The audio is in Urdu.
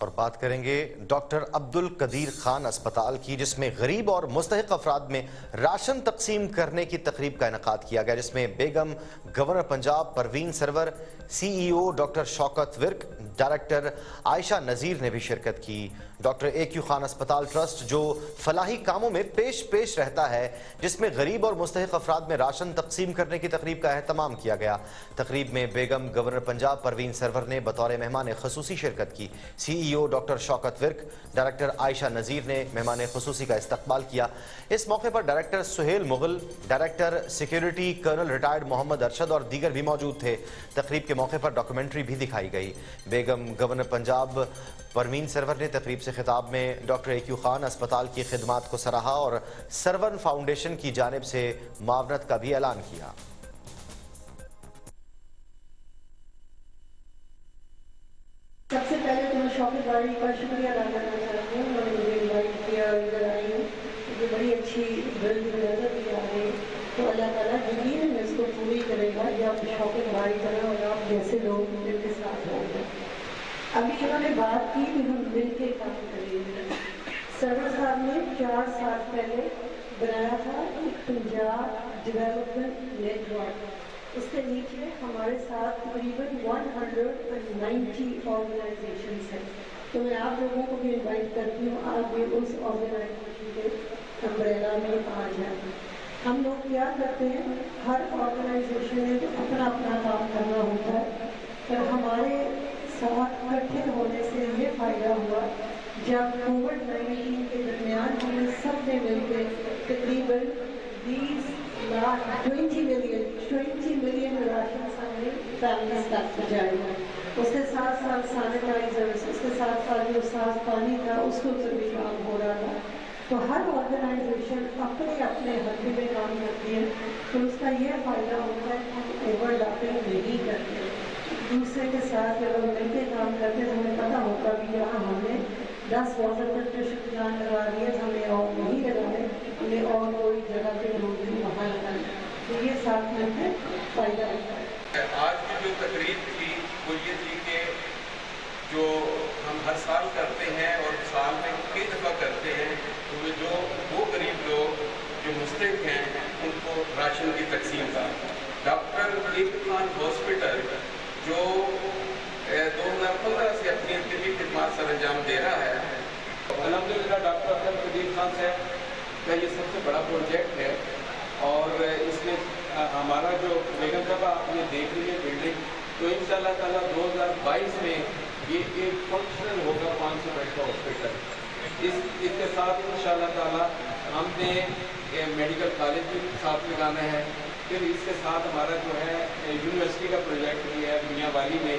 اور بات کریں گے ڈاکٹر عبدالقدیر خان اسپتال کی، جس میں غریب اور مستحق افراد میں راشن تقسیم کرنے کی تقریب کا انعقاد کیا گیا، جس میں بیگم گورنر پنجاب پروین سرور، سی E O doctor Shaukat Virk, director Ayesha Nazir نے بھی شرکت کی۔ ڈاکٹر اے کیو خان اسپتال ٹرسٹ جو فلاحی کاموں میں پیش رہتا ہے، جس میں غریب اور مستحق افراد میں راشن تقسیم کرنے کی تقریب کا اہتمام کیا گیا۔ تقریب میں بیگم گورنر پنجاب پروین سرور نے بطور مہمان خصوصی شرکت کی۔ C E O doctor Shaukat Virk, director Ayesha Nazir نے مہمان خصوصی کا استقبال کیا۔ اس موقع پر director Sohail Mughal, director security colonel retired Muhammad Arshad اور دیگر بھی موجود تھے۔ تقریب کے موقع پر ڈاکومنٹری بھی دکھائی گئی۔ بیگم گورنر پنجاب پروین سرور نے تقریب سے خطاب میں ڈاکٹر اے کیو خان اسپتال کی خدمات کو سراہا اور سرون فاؤنڈیشن کی جانب سے معاونت کا بھی اعلان کیا۔ سب سے پہلے تو میں شوکت بھائی کا شکریہ ادا کرنا چاہتی ہوں، انہوں نے مجھے انوائٹ کیا اور ادھر آئی ہوں، مجھے بڑی اچھی دل کی نظر بھی آ رہی، تو اللہ تعالیٰ یقیناً میں اس کو پوری کرے گا جب شوکت بھائی طرح اور آپ جیسے لوگ مل کے ساتھ ہوں گے۔ ابھی انہوں نے بات کی کہ ہم مل کے کام کریں گے۔ سرور صاحب نے 4 سال پہلے بنایا تھا ایک پنجاب ڈیولپمنٹ نیٹ ورک، اس کے نیچے ہمارے ساتھ تقریباً 190 آرگنائزیشنز ہیں، تو میں آپ لوگوں کو بھی انوائٹ کرتی ہوں آپ بھی اس آرگنائزیشن کے امبریلا میں آ جائیں۔ ہم لوگ کیا کرتے ہیں، ہر آرگنائزیشن میں اپنا اپنا کام کرنا ہوتا ہے، پر ہمارے ساتھ اکٹھے ہونے سے یہ فائدہ ہوا جب کووڈ-19 کے درمیان ہم نے سب نے مل کے تقریباً 20 ملین راشن ہمیں فیملیز تک پہنچائے۔ اس کے ساتھ ساتھ سینیٹائزرز، اس کے ساتھ ساتھ جو صاف پانی تھا اس کو بھی کام ہو رہا تھا۔ تو ہر آرگنائزیشن اپنے اپنے حلقے میں کام کرتی ہے، تو اس کا یہ فائدہ ہوتا ہے کہ ہم اوور لیپنگ نہیں کرتے، دوسرے کے ساتھ جب ہم مل کے کام کرتے ہیں تو ہمیں پتہ ہوتا بھی یہاں ہم نے 10 واٹر فلٹریشن پلانٹ لگا دیا، ہمیں اور نہیں لگانے، ہمیں اور کوئی جگہ پہ ڈھونڈ بھی وہاں لگانا، تو یہ ساتھ مل کے فائدہ ہوتا ہے۔ آج کی جو تقریب تھی وہ یہ تھی کہ جو ہم ہر سال کرتے ہیں اور سال میں کئی دفعہ کرتے ہیں، تو جو وہ غریب لوگ جو مستحق ہیں ان کو راشن کی تقسیم کا doctor A Q Khan hospital جو 2015 سے اپنی طبی خدمات سر انجام دے رہا ہے، الحمدللہ ڈاکٹر عبدالقدیر خان صاحب کا یہ سب سے بڑا پروجیکٹ ہے، اور اس میں ہمارا جو بیگم صاحبہ آپ نے دیکھ لی ہے بلڈنگ، تو انشاءاللہ تعالیٰ 2022 میں یہ ایک فنکشنل ہوگا 500 بیڈ کا ہاسپٹل۔ اس کے ساتھ انشاءاللہ تعالیٰ ہم نے میڈیکل کالج بھی ساتھ لگانا ہے، پھر اس کے ساتھ ہمارا جو ہے یونیورسٹی کا پروجیکٹ بھی ہے میاں والی میں،